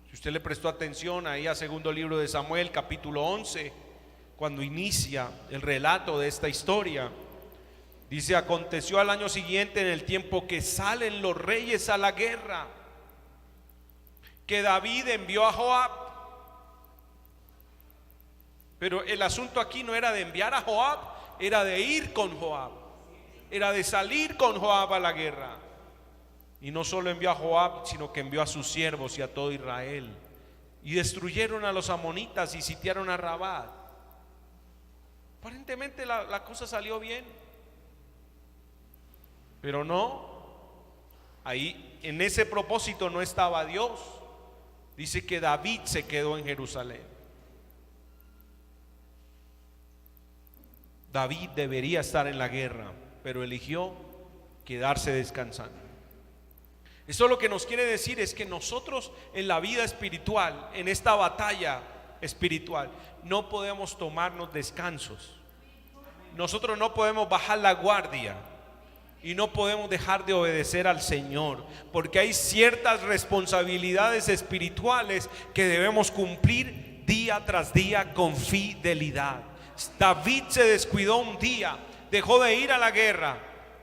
Si usted le prestó atención ahí a segundo libro de Samuel, capítulo 11, cuando inicia el relato de esta historia, dice: aconteció al año siguiente, en el tiempo que salen los reyes a la guerra, que David envió a Joab. Pero el asunto aquí no era de enviar a Joab, era de ir con Joab. Era de salir con Joab a la guerra. Y no solo envió a Joab, sino que envió a sus siervos y a todo Israel. Y destruyeron a los amonitas y sitiaron a Rabat. Aparentemente la cosa salió bien. Pero no. Ahí en ese propósito no estaba Dios. Dice que David se quedó en Jerusalén. David debería estar en la guerra, pero eligió quedarse descansando. Eso lo que nos quiere decir es que nosotros en la vida espiritual, en esta batalla espiritual, no podemos tomarnos descansos. Nosotros no podemos bajar la guardia y no podemos dejar de obedecer al Señor, porque hay ciertas responsabilidades espirituales que debemos cumplir día tras día con fidelidad. David se descuidó un día, dejó de ir a la guerra.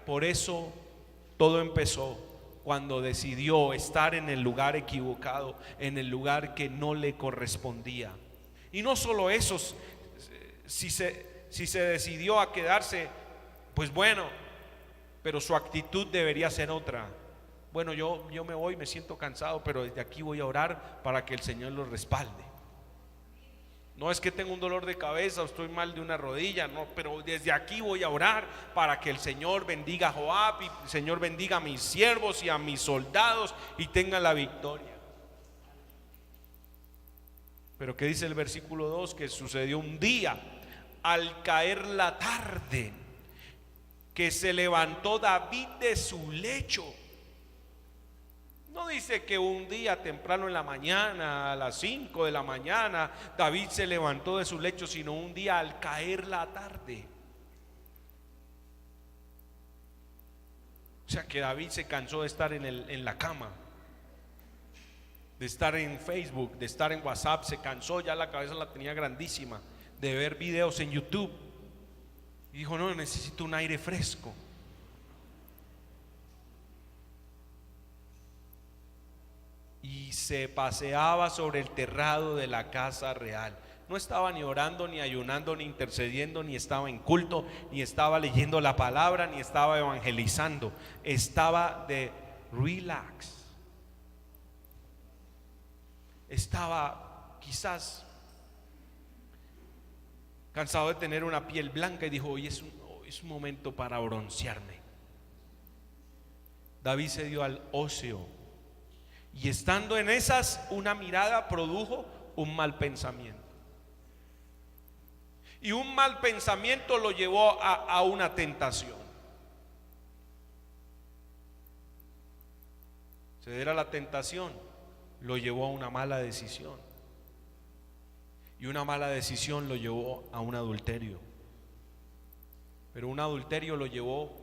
Por eso todo empezó cuando decidió estar en el lugar equivocado, en el lugar que no le correspondía. Y no solo eso, si se decidió a quedarse, pues bueno, pero su actitud debería ser otra. Bueno, yo me voy, me siento cansado, pero desde aquí voy a orar para que el Señor los respalde. No es que tengo un dolor de cabeza o estoy mal de una rodilla, no, pero desde aquí voy a orar para que el Señor bendiga a Joab y el Señor bendiga a mis siervos y a mis soldados y tengan la victoria. Pero ¿qué dice el versículo 2? Que sucedió un día, al caer la tarde, que se levantó David de su lecho. No dice que un día temprano en la mañana, a las 5 de la mañana, David se levantó de su lecho, sino un día al caer la tarde. O sea que David se cansó de estar en la cama, de estar en Facebook, de estar en WhatsApp. Se cansó, ya la cabeza la tenía grandísima, de ver videos en YouTube. Y dijo: no, necesito un aire fresco. Y se paseaba sobre el terrado de la casa real. No estaba ni orando, ni ayunando, ni intercediendo, ni estaba en culto, ni estaba leyendo la palabra, ni estaba evangelizando. Estaba de relax. Estaba quizás cansado de tener una piel blanca y dijo: hoy es un momento para broncearme. David se dio al ocio Y estando en esas, una mirada produjo un mal pensamiento. Y un mal pensamiento lo llevó a una tentación. Ceder a la tentación lo llevó a una mala decisión. Y una mala decisión lo llevó a un adulterio. Pero un adulterio lo llevó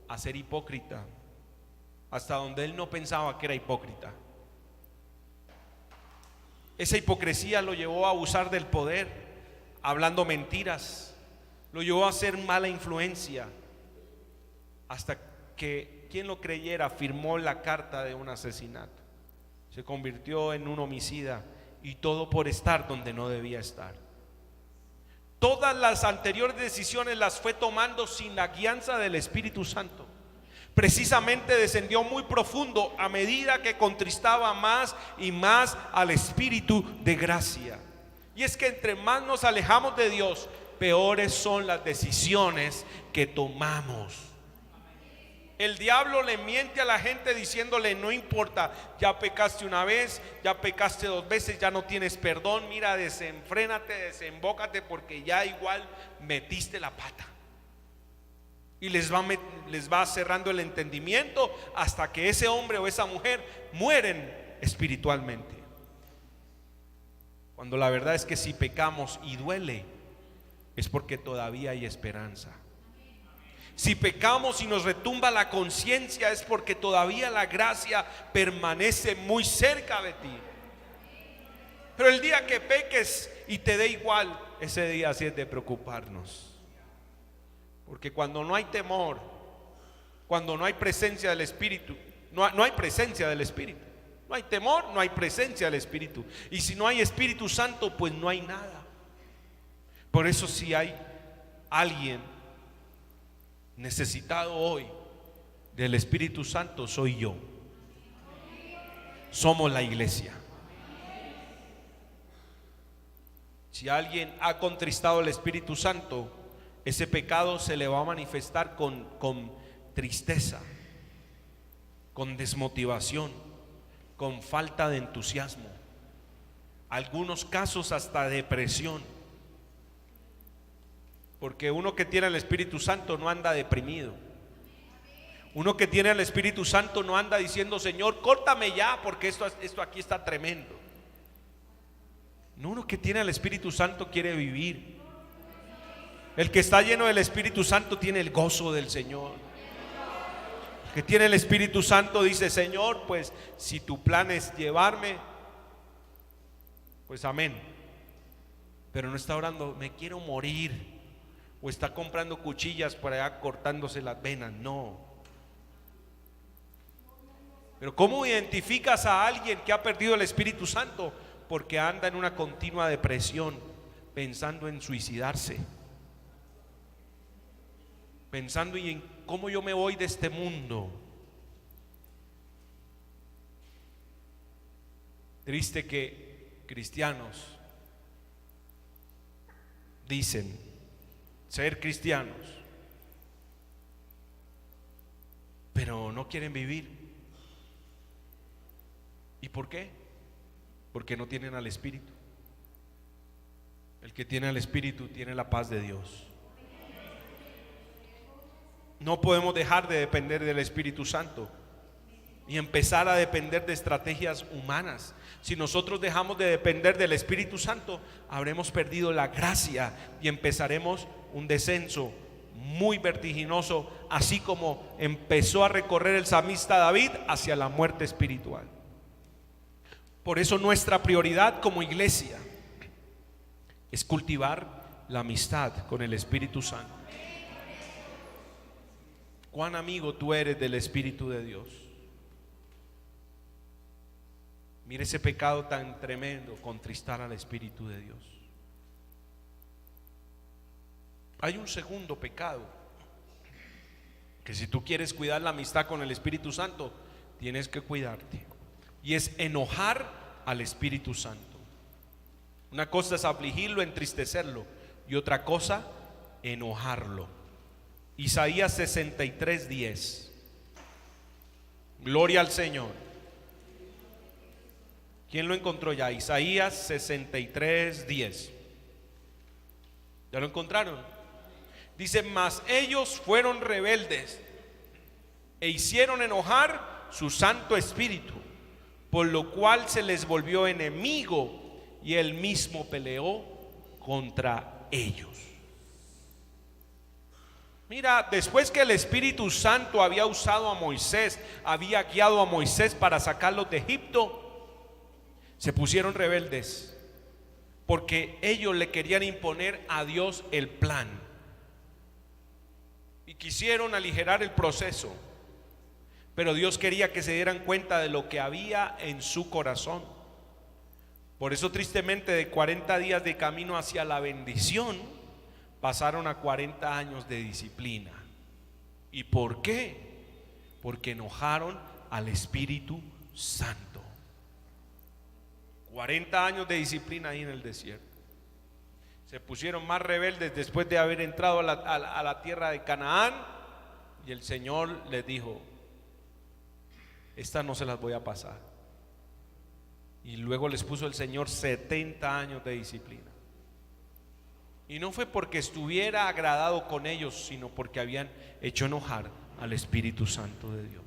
a ser hipócrita, hasta donde él no pensaba que era hipócrita. Esa hipocresía lo llevó a abusar del poder, hablando mentiras, lo llevó a ser mala influencia, hasta que, quien lo creyera, firmó la carta de un asesinato. Se convirtió en un homicida, y todo por estar donde no debía estar. Todas las anteriores decisiones las fue tomando sin la guianza del Espíritu Santo. Precisamente descendió muy profundo a medida que contristaba más y más al Espíritu de gracia. Y es que entre más nos alejamos de Dios, peores son las decisiones que tomamos. El diablo le miente a la gente diciéndole: no importa, ya pecaste una vez, ya pecaste 2 veces, ya no tienes perdón, mira, desenfrénate, desembócate, porque ya igual metiste la pata. Y les va cerrando el entendimiento hasta que ese hombre o esa mujer mueren espiritualmente. Cuando la verdad es que si pecamos y duele, es porque todavía hay esperanza. Si pecamos y nos retumba la conciencia, es porque todavía la gracia permanece muy cerca de ti. Pero el día que peques y te dé igual, ese día sí es de preocuparnos. Porque cuando no hay temor, cuando no hay presencia del Espíritu, no hay presencia del Espíritu. No hay temor, no hay presencia del Espíritu. Y si no hay Espíritu Santo, pues no hay nada. Por eso, si hay alguien necesitado hoy del Espíritu Santo, soy yo. Somos la iglesia. Si alguien ha contristado al Espíritu Santo, ese pecado se le va a manifestar con tristeza, con desmotivación, con falta de entusiasmo, algunos casos hasta depresión. Porque uno que tiene el Espíritu Santo no anda deprimido. Uno que tiene el Espíritu Santo no anda diciendo: Señor, córtame ya, porque esto aquí está tremendo. No, uno que tiene el Espíritu Santo quiere vivir. El que está lleno del Espíritu Santo tiene el gozo del Señor. El que tiene el Espíritu Santo dice: Señor, pues si tu plan es llevarme, pues amén. Pero no está orando: me quiero morir. O está comprando cuchillas por allá cortándose las venas. No. Pero ¿cómo identificas a alguien que ha perdido el Espíritu Santo? Porque anda en una continua depresión, pensando en suicidarse, pensando en cómo yo me voy de este mundo. Triste que cristianos dicen ser cristianos, pero no quieren vivir. ¿Y por qué? Porque no tienen al Espíritu. El que tiene al Espíritu tiene la paz de Dios. No podemos dejar de depender del Espíritu Santo y empezar a depender de estrategias humanas. Si nosotros dejamos de depender del Espíritu Santo, habremos perdido la gracia y empezaremos un descenso muy vertiginoso, así como empezó a recorrer el salmista David hacia la muerte espiritual. Por eso nuestra prioridad como iglesia es cultivar la amistad con el Espíritu Santo. ¿Cuán amigo tú eres del Espíritu de Dios? Mire ese pecado tan tremendo, contristar al Espíritu de Dios. Hay un segundo pecado que, si tú quieres cuidar la amistad con el Espíritu Santo, tienes que cuidarte, y es enojar al Espíritu Santo. Una cosa es afligirlo, entristecerlo, y otra cosa, enojarlo. Isaías 63:10. Gloria al Señor. ¿Quién lo encontró ya? Isaías 63:10. ¿Ya lo encontraron? Dice: mas ellos fueron rebeldes e hicieron enojar su Santo Espíritu, por lo cual se les volvió enemigo y él mismo peleó contra ellos. Mira, después que el Espíritu Santo había usado a Moisés, había guiado a Moisés para sacarlos de Egipto, se pusieron rebeldes porque ellos le querían imponer a Dios el plan y quisieron aligerar el proceso, pero Dios quería que se dieran cuenta de lo que había en su corazón. Por eso, tristemente, de 40 días de camino hacia la bendición pasaron a 40 años de disciplina. ¿Y por qué? Porque enojaron al Espíritu Santo. 40 años de disciplina ahí en el desierto. Se pusieron más rebeldes después de haber entrado a la tierra de Canaán, y el Señor les dijo: estas no se las voy a pasar. Y luego les puso el Señor 70 años de disciplina. Y no fue porque estuviera agradado con ellos, sino porque habían hecho enojar al Espíritu Santo de Dios.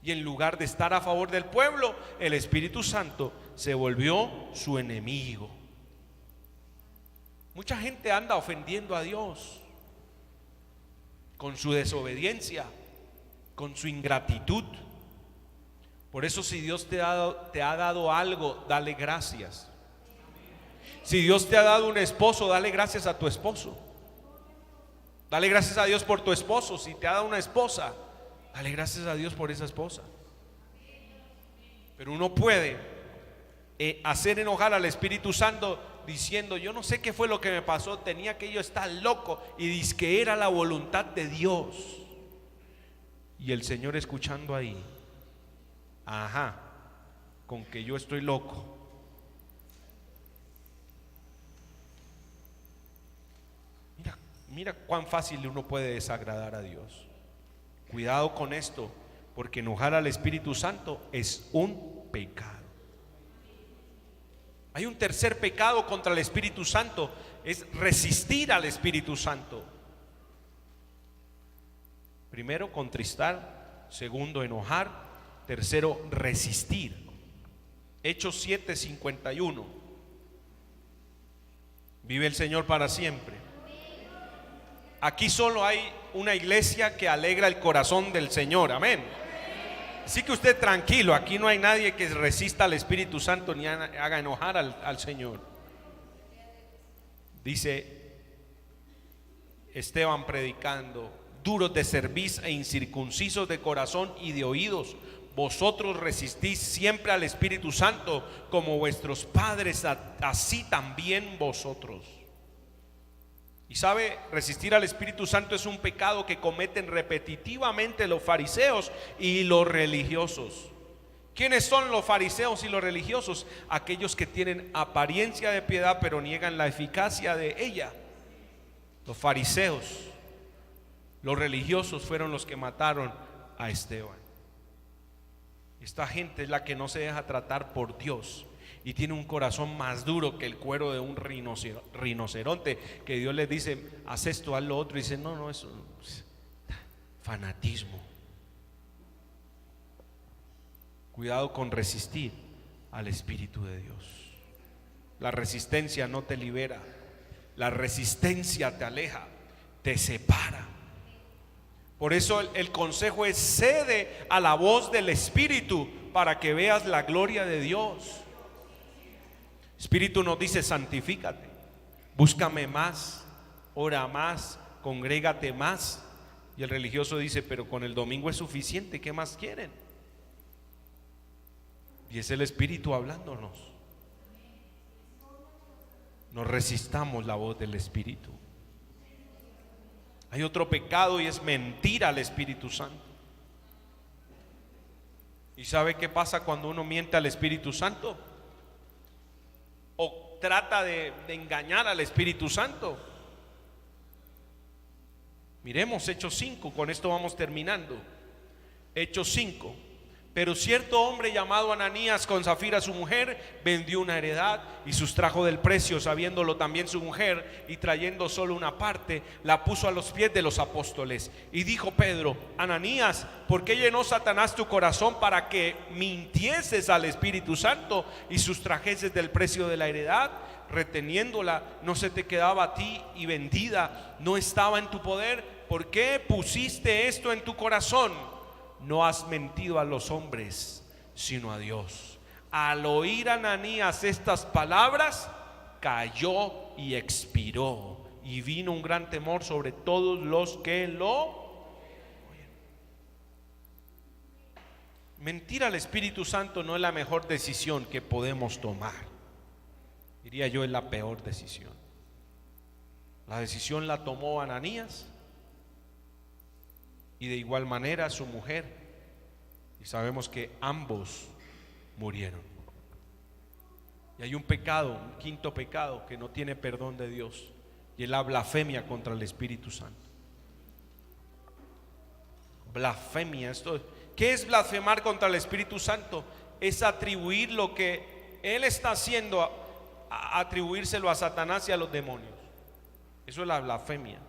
Y en lugar de estar a favor del pueblo, el Espíritu Santo se volvió su enemigo. Mucha gente anda ofendiendo a Dios con su desobediencia, con su ingratitud. Por eso, si Dios te ha dado algo, dale gracias. Si Dios te ha dado un esposo, dale gracias a tu esposo. Dale gracias a Dios por tu esposo. Si te ha dado una esposa, dale gracias a Dios por esa esposa. Pero uno puede hacer enojar al Espíritu Santo diciendo: yo no sé qué fue lo que me pasó, tenía que yo estar loco, y dice que era la voluntad de Dios. Y el Señor escuchando ahí: ajá, con que yo estoy loco. Mira cuán fácil uno puede desagradar a Dios. Cuidado con esto, porque enojar al Espíritu Santo es un pecado. Hay un tercer pecado contra el Espíritu Santo: es resistir al Espíritu Santo. Primero, contristar. Segundo, enojar. Tercero, resistir. Hechos 7:51. Vive el Señor para siempre. Aquí solo hay una iglesia que alegra el corazón del Señor, amén. Así que usted tranquilo, aquí no hay nadie que resista al Espíritu Santo ni haga enojar al Señor. Dice Esteban predicando: duros de cerviz e incircuncisos de corazón y de oídos, vosotros resistís siempre al Espíritu Santo, como vuestros padres, así también vosotros. Y sabe, resistir al Espíritu Santo es un pecado que cometen repetitivamente los fariseos y los religiosos. ¿Quiénes son los fariseos y los religiosos? Aquellos que tienen apariencia de piedad pero niegan la eficacia de ella. Los fariseos, los religiosos fueron los que mataron a Esteban. Esta gente es la que no se deja tratar por Dios y tiene un corazón más duro que el cuero de un rinoceronte, que Dios les dice: haz esto, haz lo otro, y dice: no, eso es fanatismo. Cuidado con resistir al Espíritu de Dios. La resistencia no te libera, la resistencia te aleja, te separa. Por eso el consejo es: cede a la voz del Espíritu para que veas la gloria de Dios. Espíritu nos dice: santifícate, búscame más, ora más, congrégate más. Y el religioso dice: pero con el domingo es suficiente, ¿qué más quieren? Y es el Espíritu hablándonos. No resistamos la voz del Espíritu. Hay otro pecado y es mentir al Espíritu Santo. ¿Y sabe qué pasa cuando uno miente al Espíritu Santo? O trata de engañar al Espíritu Santo. Miremos Hechos 5, con esto vamos terminando. Hechos 5. Pero cierto hombre llamado Ananías, con Safira su mujer, vendió una heredad y sustrajo del precio, sabiéndolo también su mujer, y trayendo solo una parte, la puso a los pies de los apóstoles. Y dijo Pedro: Ananías, ¿por qué llenó Satanás tu corazón para que mintieses al Espíritu Santo y sustrajeses del precio de la heredad? Reteniéndola, no se te quedaba a ti, y vendida no estaba en tu poder. ¿Por qué pusiste esto en tu corazón? No has mentido a los hombres, sino a Dios. Al oír Ananías estas palabras, cayó y expiró, y vino un gran temor sobre todos los que lo oyen. Mentir al Espíritu Santo no es la mejor decisión que podemos tomar. Diría yo, es la peor decisión. La decisión la tomó Ananías, y de igual manera su mujer, y sabemos que ambos murieron. Y hay un pecado, un quinto pecado que no tiene perdón de Dios, y es la blasfemia contra el Espíritu Santo. Blasfemia. ¿Qué es blasfemar contra el Espíritu Santo? Es atribuir lo que Él está haciendo, atribuírselo a Satanás y a los demonios. Eso es la blasfemia.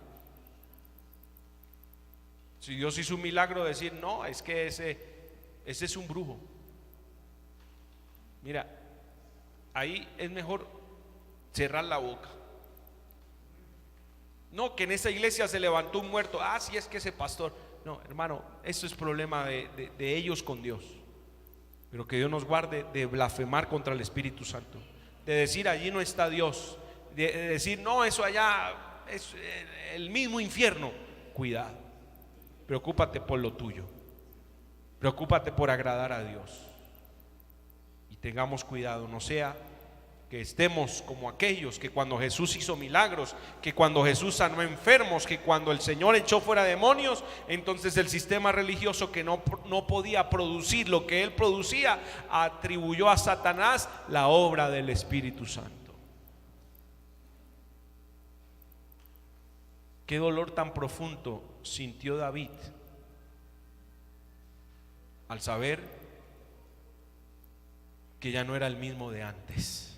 Si Dios hizo un milagro, decir: no, es que ese es un brujo. Mira, ahí es mejor cerrar la boca. No, que en esa iglesia se levantó un muerto. Sí, es que ese pastor. No, hermano, eso es problema de ellos con Dios. Pero que Dios nos guarde de blasfemar contra el Espíritu Santo, de decir: allí no está Dios, de decir: no, eso allá es el mismo infierno. Cuidado. Preocúpate por lo tuyo. Preocúpate por agradar a Dios. Y tengamos cuidado, no sea que estemos como aquellos que cuando Jesús hizo milagros, que cuando Jesús sanó enfermos, que cuando el Señor echó fuera demonios, entonces el sistema religioso, que no podía producir lo que Él producía, atribuyó a Satanás la obra del Espíritu Santo. Qué dolor tan profundo sintió David al saber que ya no era el mismo de antes.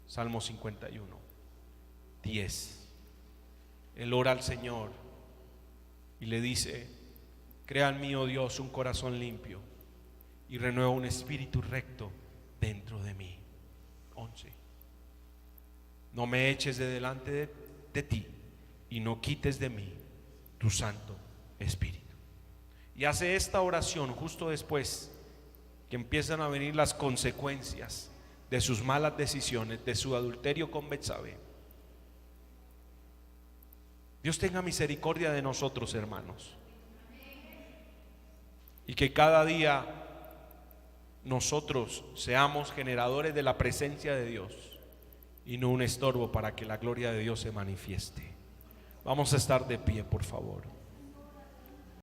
Salmo 51, 10. Él ora al Señor y le dice: crea en mí, oh Dios, un corazón limpio, y renueva un espíritu recto dentro de mí. 11. No me eches de delante de ti, y no quites de mí tu Santo Espíritu. Y hace esta oración justo después que empiezan a venir las consecuencias de sus malas decisiones, de su adulterio con Betsabé. Dios tenga misericordia de nosotros, hermanos, y que cada día nosotros seamos generadores de la presencia de Dios y no un estorbo para que la gloria de Dios se manifieste. Vamos a estar de pie, por favor.